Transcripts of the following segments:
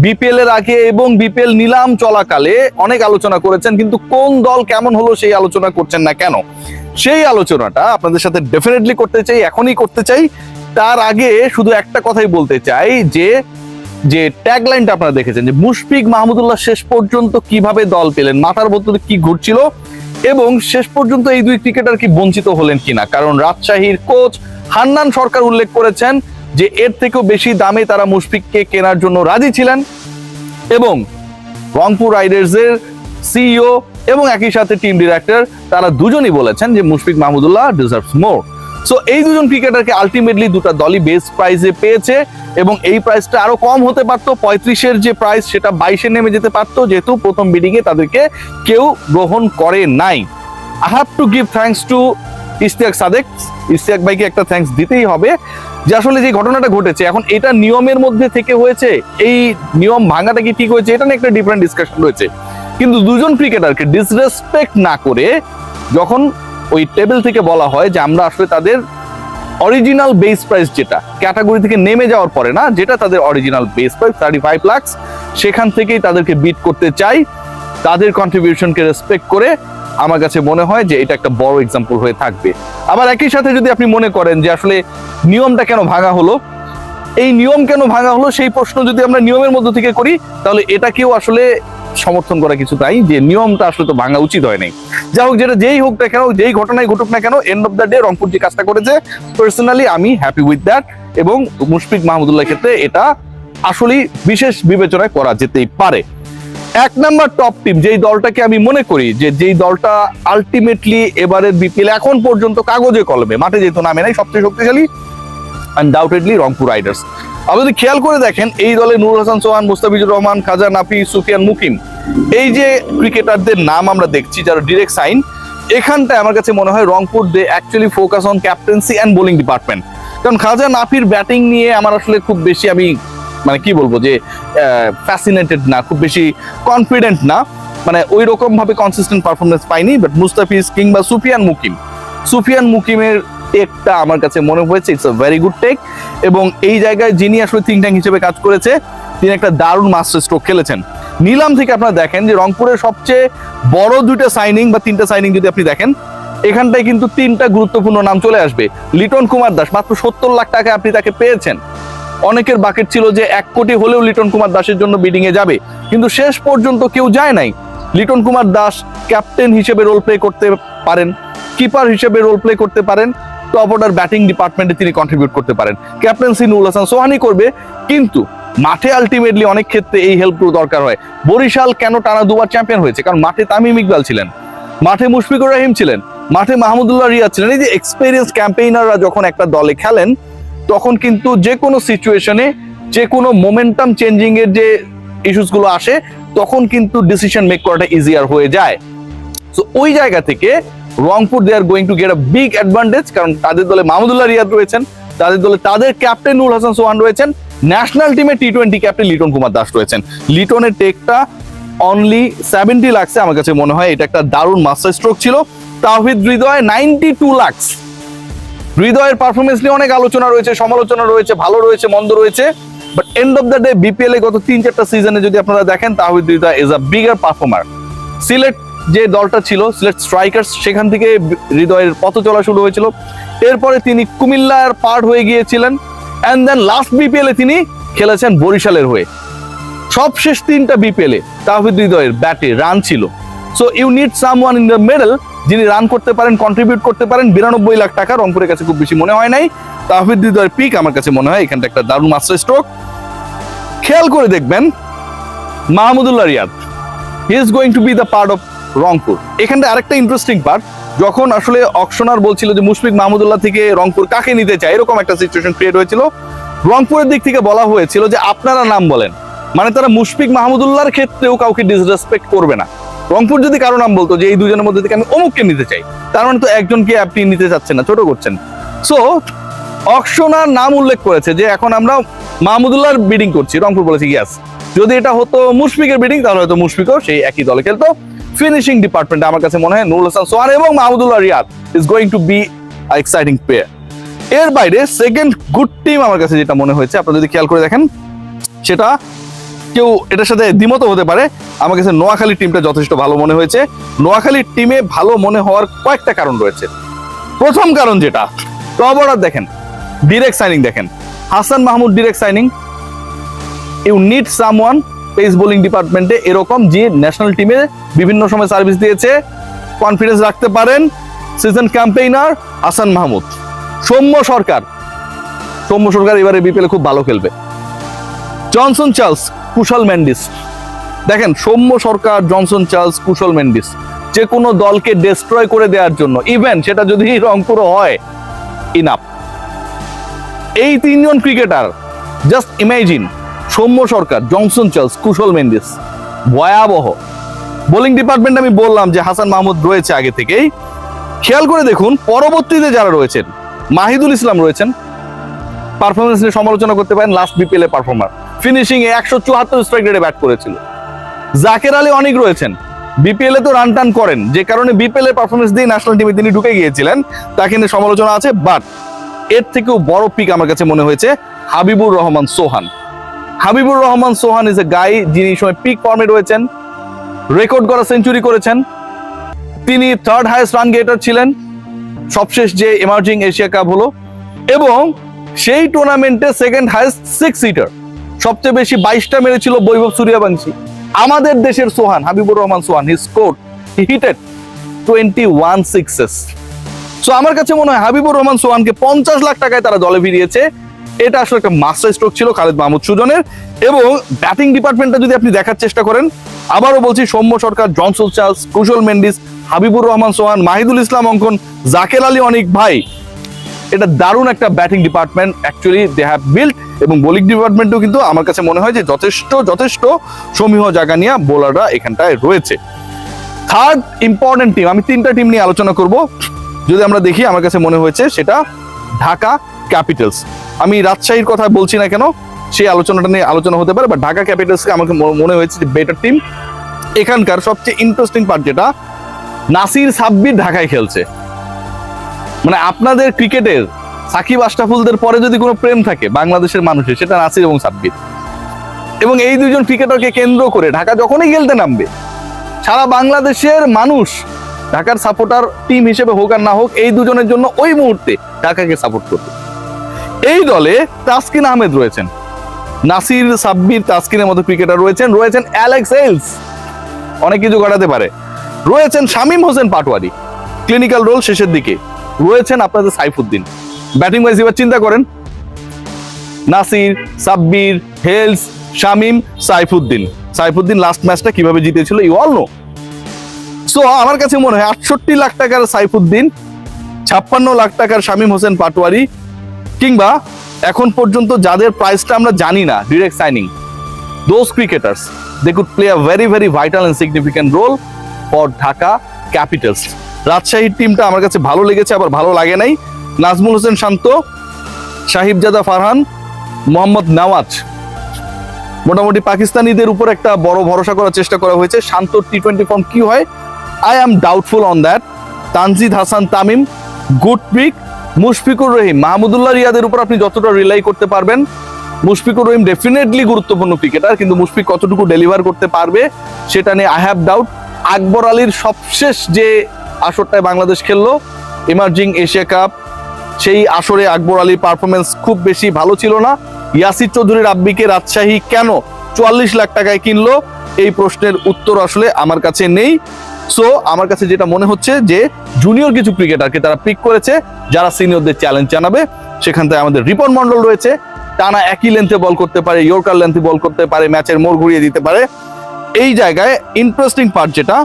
BPL এর আগে এবং বিপিএল নিলাম চলাকালে অনেক আলোচনা করেছেন, কিন্তু কোন দল কেমন হলো সেই আলোচনা করছেন না কেন? সেই আলোচনাটা আপনাদের সাথে ডেফিনেটলি করতে চাই, এখনই করতে চাই। তার আগে শুধু একটা কথাই বলতে চাই যে ট্যাগলাইনটা আপনারা দেখেছেন যে মুশফিক মাহমুদুল্লাহ শেষ পর্যন্ত কিভাবে দল পেলেন, মাথার ভেতরে কি ঘুরছিল, এবং শেষ পর্যন্ত এই দুই ক্রিকেটার কি বঞ্চিত হলেন কিনা। কারণ রাজশাহীর কোচ হান্নান সরকার উল্লেখ করেছেন যে এর থেকেও বেশি দামে তারা মুশফিককে কেনার জন্য রাজি ছিলেন, এবং রংপুর রাইডার্সের সিইও এবং একই সাথে টিম ডিরেক্টর তারা দুজনই বলেছেন যে মুশফিক মাহমুদুল্লাহ ডিজার্ভস মোর। সো এই দুজন ক্রিকেটারকে আলটিমেটলি দুটো দলই বেস্ট প্রাইসে পেয়েছে, এবং এই প্রাইসটা আরো কম হতে পারতো। 35-এর যে প্রাইস সেটা 22-এ নেমে যেতে পারতো, যেহেতু প্রথম বিডিং এ তাদেরকে কেউ গ্রহণ করে নাই। I have to give thanks to Ishtiaq Sadek. Ishtiaq ভাইকে একটা থ্যাঙ্কস দিতেই হবে যে আসলে যে ঘটনাটা ঘটেছে, এখন এটা নিয়মের মধ্যে থেকে হয়েছে, এই নিয়ম ভাঙাটা কি ঠিক হয়েছে, এটা নিয়ে একটা ডিফারেন্ট ডিসকাশন রয়েছে। কিন্তু দুজন ক্রিকেটারকে ডিসরেসপেক্ট না করে যখন ওই টেবিল থেকে বলা হয় যে আমরা আসলে তাদের অরিজিনাল বেস প্রাইস, যেটা ক্যাটাগরি থেকে নেমে যাওয়ার পরে না, যেটা তাদের অরিজিনাল বেস প্রাইস 35 লাখ, সেখান থেকেই তাদেরকে বিট করতে চাই, তাদের কন্ট্রিবিউশনকে রেসপেক্ট করে, আমার কাছে মনে হয় যে এটা একটা বড় এক্সাম্পল হয়ে থাকবে। আবার একই সাথে যদি আপনি মনে করেন যে আসলে নিয়মটা কেন ভাঙা হলো, এই নিয়ম কেন ভাঙা হলো সেই প্রশ্ন যদি আমরা নিয়মের মধ্য থেকে করি, তাহলে এটাকেও আসলে সমর্থন করা কিছু তাই, যে নিয়মটা আসলে তো ভাঙা উচিত হয় নাই। যাই হোক, যেটা যেই হোক না কেন, যেই ঘটনায় ঘটুক না কেন, and of the day Rangpur যে কাজটা করেছে, পার্সোনালি আমি হ্যাপি উইথ দ্যাট, এবং মুশফিক মাহমুদুল্লাহর ক্ষেত্রে এটা আসলেই বিশেষ বিবেচনায় করা যেতেই পারে। এক নাম্বার টপ টিম যেই দলটাকে আমি মনে করি যে যেই দলটা আলটিমেটলি এবারের বিপিএল এখন পর্যন্ত কাগজে কলমে, মাঠে যেহেতু নামে নাই, সবচেয়ে শক্তিশালী আনডাউটেডলি রংপুর রাইডার্স। আপনি যদি খেয়াল করে দেখেন, এই দলে নুরুল হাসান সোহান, মুস্তাফিজুর রহমান, খাজা নাফি, সুফিয়ান মুকিম, এই যে ক্রিকেটারদের নাম আমরা দেখছি যারা ডিরেক্ট সাইন, এখানটায় আমার কাছে মনে হয় Rangpur they actually focus on captaincy and bowling department. কারণ খাজা নাফির ব্যাটিং নিয়ে আমার আসলে খুব বেশি আমি মানে কি বলবো যে ফ্যাসিনেটেড না, খুব বেশি কনফিডেন্ট না, মানে ওই রকম ভাবে কনসিস্টেন্ট পারফরমেন্স পাইনি। বাট মুস্তাফিজ কিংবা সুফিয়ান মুকিমের টেকটা আমার কাছে মনে হয়েছে it's a very good take, এবং এই জায়গায় যিনি আসলে থিঙ্ক ট্যাঙ্ক হিসেবে কাজ করেছে তিনি একটা দারুণ মাস্টার স্ট্রোক খেলেছেন। নিলাম থেকে আপনারা দেখেন যে রংপুরের সবচেয়ে বড় দুইটা সাইনিং বা তিনটা সাইনিং যদি আপনি দেখেন, এখানটায় কিন্তু তিনটা গুরুত্বপূর্ণ নাম চলে আসবে। লিটন কুমার দাস, মাত্র 70 লাখ টাকা আপনি তাকে পেয়েছেন। অনেকের বাকেট ছিল যে 1 কোটি হলেও লিটন কুমার দাসের জন্য বিডিং এ যাবে, কিন্তু শেষ পর্যন্ত কেউ যায় নাই। লিটন কুমার দাস ক্যাপ্টেন হিসেবে রোল প্লে করতে পারেন, কিপার হিসেবে রোল প্লে করতে পারেন, টপ অর্ডার ব্যাটিং ডিপার্টমেন্টে তিনি কন্ট্রিবিউট করতে পারেন। ক্যাপ্টেন্সি নুরুল হাসান সোহানি করবে, কিন্তু মাঠে আলটিমেটলি অনেক ক্ষেত্রে এই হেল্পগুলো দরকার হয়। বরিশাল কেন টানা 2 বার চ্যাম্পিয়ন হয়েছে? কারণ মাঠে তামিম ইকবাল ছিলেন, মাঠে মুশফিকুর রহিম ছিলেন, মাঠে মাহমুদুল্লাহ রিয়াদ ছিলেন। এই যে এক্সপেরিয়েন্স ক্যাম্পেইনাররা যখন একটা দলে খেলেন, তখন কিন্তু যে কোনো সিচুয়েশনে, যে কোনো মোমেন্টাম চেঞ্জিং এর যে ইস্যুস গুলো আসে, তখন কিন্তু ডিসিশন মেক করাটা ইজিয়ার হয়ে যায়। সো ওই জায়গা থেকে Rangpur they are going to get a big advantage, কারণ তাদের দলে মাহমুদুল্লাহ রিয়াদ রয়েছেন, তাদের দলে তাদের ক্যাপ্টেন নুরুল হাসান সোহান রয়েছেন, ন্যাশনাল টিমে টি-20 ক্যাপ্টেন লিটন কুমার দাস রয়েছেন। লিটনের টেকটা অনলি 70 লাখসে আমার কাছে মনে হয় এটা একটা দারুণ মাস্টার স্ট্রোক ছিল। তাওহিদ হৃদয় 92 লাখ। হৃদয়ের পারফরমেন্স নিয়ে অনেক আলোচনা রয়েছে, সমালোচনা রয়েছে, ভালো রয়েছে, মন্দ রয়েছে, but end of the day BPL এ গত 3-4টা সিজনে যদি আপনারা দেখেন, Towhid Hridoy is a bigger performer. Sylhet যে দলটা ছিল, সিলেট স্ট্রাইকার্স, সেখান থেকে হৃদয়ের পথ চলা শুরু হয়েছিল। এরপরে তিনি কুমিল্লার পার্ট হয়ে গিয়েছিলেন, এন্ড দেন লাস্ট বিপিএল এ তিনি খেলেছেন বরিশালের হয়ে। সবশেষ 3টা বিপিএল এ তাওহিদ হৃদয়ের ব্যাটে রান ছিল। So you need someone in the middle যিনি রান করতে পারেন, কন্ট্রিবিউট করতে পারেন। 92 লাখ টাকা রংপুরের কাছে খুব বেশি মনে হয় নাই। তাওহিদ হৃদয়ের পিক আমার কাছে মনে হয় এখানটা একটা দারুণ মাস্টার স্ট্রোক। খেয়াল করে দেখবেন Mahmudullah Riyad, he is going to be the part of Rangpur. এখানটা আরেকটা ইন্টারেস্টিং পার্ট, যখন আসলে অকশনার বলছিল যে মুশফিক মাহমুদুল্লাহ থেকে রংপুর কাকে নিতে চায়, এরকম একটা সিচুয়েশন ক্রিয়েট হয়েছিল। রংপুরের দিক থেকে বলা হয়েছিল যে আপনারা নাম বলেন, মানে তারা মুশফিক মাহমুদুল্লাহর ক্ষেত্রেও কাউকে ডিসরেসপেক্ট করবে না। রংপুর যদি কারো নাম বলতো যে এই দুজনের মধ্যে থেকে আমি অমুককে নিতে চাই, তার মানে তো একজনকে আপনি নিতে চাচ্ছেন না, ছোট করছেন। সো অকশনার নাম উল্লেখ করেছে যে এখন আমরা মাহমুদুল্লাহর বিডিং করছি, রংপুর বলেছে ইয়াস। যদি এটা হতো মুশফিকের বিডিং, তাহলে হয়তো মুশফিকও সেই একই দলে খেলতো। ফিনিশিং ডিপার্টমেন্টে আমার কাছে মনে হয় নুরুল হাসান সোহান এবং Mahmudullah Riyad is going to be exciting player. এর বাইরে সেকেন্ড গুড টিম আমার কাছে যেটা মনে হয়েছে, আপনারা যদি খেয়াল করে দেখেন, সেটা কেউ এটার সাথে দ্বিমত হতে পারে, আমার কাছে নোয়াখালী টিমটা যথেষ্ট ভালো মনে হয়েছে। নোয়াখালীর টিমে ভালো মনে হওয়ার কয়েকটা কারণ রয়েছে। প্রথম কারণ যেটা, টপ অর্ডার দেখেন, ডিরেক্ট সাইনিং দেখেন, Hasan Mahmud direct signing. You need someone pace bowling ডিপার্টমেন্টে এরকম যে ন্যাশনাল টিমে বিভিন্ন সময় সার্ভিস দিয়েছে, কনফিডেন্স রাখতে পারেন। Season campaigner Hasan Mahmud. সৌম্য সরকার এবারে বিপিএল খুব ভালো খেলবে। Johnson Charles, Kusal Mendis. দেখেন সৌম্য সরকার, জনসন চার্লস, কুশল মেন্ডিস যে কোনো দলকে ডেস্ট্রয় করে দেওয়ার জন্য, ইভেন সেটা যদি রংপুর হয়, ইনাফ। এই তিনজন cricketer, just imagine, Soumya Sarkar, Johnson Charles, Kusal Mendis, ভয়াবহ। বোলিং ডিপার্টমেন্ট আমি বললাম যে হাসান মাহমুদ রয়েছে আগে থেকেই। খেয়াল করে দেখুন পরবর্তীতে যারা রয়েছেন, মাহিদুল ইসলাম রয়েছেন, পারফরমেন্স নিয়ে সমালোচনা করতে পারেন, লাস্ট বিপিএল এ পারফর্মার, ফিনিশিং এ 174 স্ট্রাইক রেটে ব্যাট করেছিল। জাকের আলী অনেক রয়েছেন, বিপিএল এ তো রান টান করেন, যে কারণে বিপিএল এর পারফরমেন্স দিয়ে ন্যাশনাল টিমে তিনি ঢুকে গিয়েছিলেন, তাকে নিয়ে সমালোচনা আছে। বাট এর থেকেও বড় পিক আমার কাছে মনে হয়েছে হাবিবুর রহমান সোহান। হাবিবুর রহমান সোহান ইজ এ গাই যিনি এই সময় পিক ফর্মে রয়েছেন, রেকর্ড করা সেঞ্চুরি করেছেন। তিনি থার্ড হাইয়েস্ট রান গেটার ছিলেন সবশেষ যে এমার্জিং এশিয়া কাপ হলো, এবং সেই টুর্নামেন্টে সেকেন্ড হাইয়েস্ট 6 হিটার, সবচেয়ে বেশি 22টা মেরেছিল বৈভব সূর্যবংশী। আমাদের দেশের সোহান, হাবিবুর রহমান সোহান, হি স্কোরড, হি হিটেড 21 সিক্সেস। সো আমার কাছে মনে হয় হাবিবুর রহমান সোহানকে 50 লাখ টাকায় তারা দলে ভিড়িয়েছে। এটা আসলে একটা মাস্টার স্ট্রোক ছিল খালেদ মাহমুদ সুজনের। এবং ব্যাটিং ডিপার্টমেন্টটা যদি আপনি দেখার চেষ্টা করেন, আবারও বলছি, সৌম্য সরকার, জনসন চার্লস, কুশল মেন্ডিস, হাবিবুর রহমান সোহান, মাহিদুল ইসলাম অঙ্কন, জাকের আলী অনিক ভাই, এটা দারুণ একটা batting department actually they have build. এবং বোলিং ডিপার্টমেন্টও কিন্তু আমার কাছে মনে হয় যে যথেষ্ট সমীহ জায়গা নিয়ে বোলাররা এখানটায় রয়েছে। থার্ড ইম্পর্টেন্ট টিম, আমি 3টা টিম নিয়ে আলোচনা করব। যদি আমরা দেখি, আমার কাছে মনে হয়েছে সেটা ঢাকা ক্যাপিটালস। আমি রাজশাহীর কথা বলছি না কেন, সেই আলোচনাটা নিয়ে আলোচনা হতে পারে, বা ঢাকা ক্যাপিটালসকে আমাকে মনে হয়েছে যে বেটার টিম। এখানকার সবচেয়ে ইন্টারেস্টিং পার্ট যেটা, নাসির সাব্বির ঢাকায় খেলছে। মানে আপনাদের ক্রিকেটের সাকিব আশরাফুলদের পরে যদি কোনো প্রেম থাকে বাংলাদেশের মানুষের, সেটা নাসির এবং সাব্বির। এবং এই দুজন ক্রিকেটারকে কেন্দ্র করে ঢাকা যখনই খেলতে নামবে, সারা বাংলাদেশের মানুষ ঢাকার সাপোর্টার টিম হিসেবে হোক আর না হোক, এই দুজনের জন্য ওই মুহূর্তে ঢাকাকে সাপোর্ট করবে। এই দলে তাসকিন আহমেদ রয়েছেন, নাসির, সাব্বির, তাসকিনের মতো ক্রিকেটার রয়েছেন, অ্যালেক্স হেলস, অনেক কিছু ঘটাতে পারে, রয়েছেন শামীম হোসেন পাটোয়ারি, ক্লিনিক্যাল রোল শেষের দিকে, রয়েছেন আপনাদের সাইফুদ্দিন। ব্যাটিং ওয়াইজ এবার চিন্তা করেন, নাসির, সাব্বির, হেলস, শামীম, সাইফুদ্দিন লাস্ট ম্যাচটা কিভাবে জিতেছিল ইউ অল নো। সো আমার কাছে মনে হয় 68 লাখ টাকার সাইফুদ্দিন, 56 লাখ টাকার শামীম হোসেন পাটোয়ারি, কিংবা এখন পর্যন্ত যাদের প্রাইসটা আমরা জানি না, direct signing, those cricketers they could play a very very vital and significant role for Dhaka Capitals. রাজশাহীর টিমটা আমার কাছে ভালো লেগেছে, আবার ভালো লাগে নাই। নাজমুল হোসেন শান্ত, সাহিবজাদা ফারহান, মোহাম্মদ নওয়াজ, মোটামুটি পাকিস্তানিদের উপর একটা বড় ভরসা করার চেষ্টা করা হয়েছে। শান্তর টি20 ফর্ম কি হয়, I am doubtful on that. Tanzid Hasan Tamim, good pick. Mushfiqur Rahim, Mahmudullah রিয়াদের উপর আপনি যতটা রিলাই করতে পারবেন, মুশফিকুর রহিম ডেফিনেটলি গুরুত্বপূর্ণ ক্রিকেটার, কিন্তু মুশফিক কতটুকু ডেলিভার করতে পারবে সেটা নিয়ে আই হ্যাভ ডাউট। আকবর আলীর সবশেষ যে আসরটায় বাংলাদেশ খেললো, এমার্জিং এশিয়া কাপ, সেই আসরে আকবর আলীর পারফরমেন্স খুব বেশি ভালো ছিল না। ইয়াসির চৌধুরী রাব্বিকে রাজশাহী কেন 44 লাখ টাকায় কিনলো, এই প্রশ্নের উত্তর আসলে আমার কাছে নেই। সো আমার কাছে যেটা মনে হচ্ছে যে জুনিয়র কিছু ক্রিকেটারকে তারা পিক করেছে যারা সিনিয়রদের চ্যালেঞ্জ জানাবে। সেখান থেকে আমাদের রিপন মন্ডল রয়েছে, টানা একই লেন্থে বল করতে পারে, ইয়র্কার লেন্থে বল করতে পারে, ম্যাচের মোড় ঘুরিয়ে দিতে পারে। এই জায়গায় ইন্টারেস্টিং পার্ট যেটা,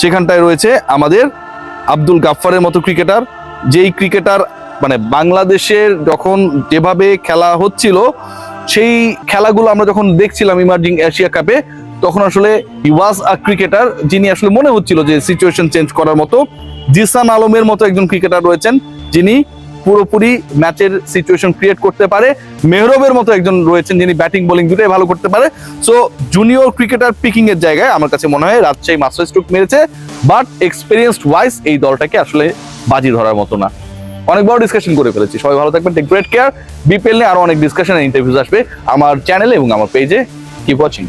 সেখানটায় রয়েছে আমাদের আব্দুল গাফফারের মতো ক্রিকেটার, যেই ক্রিকেটার মানে বাংলাদেশের যখন যেভাবে খেলা হচ্ছিল, সেই খেলাগুলো আমরা যখন দেখছিলাম ইমার্জিং এশিয়া কাপে, তখন আসলে হি ওয়াজ আ ক্রিকেটার যিনি আসলে মনে হচ্ছিল যে সিচুয়েশন চেঞ্জ করার মতো। জিসান আলমের মতো একজন ক্রিকেটার রয়েছেন যিনি পুরোপুরি ম্যাচের সিচুয়েশন ক্রিয়েট করতে পারে। মেহরবের মতো একজন রয়েছেন যিনি ব্যাটিং বোলিং দুটোই ভালো করতে পারে। সো জুনিয়র ক্রিকেটার পিকিং এর জায়গায় আমার কাছে মনে হয় রাজশাহী মাস্টার স্ট্রোক মেরেছে, বাট এক্সপিরিয়েন্সড ওয়াইজ এই দলটাকে আসলে বাজি ধরার মতো না। অনেক বড় ডিসকাশন করে ফেলেছি, সবাই ভালো থাকবেন, টেক গ্রেট কেয়ার। বিপিএল নিয়ে আরো অনেক ডিসকাশন ইন্টারভিউজ আসবে আমার চ্যানেলে এবং আমার পেজে। Keep watching.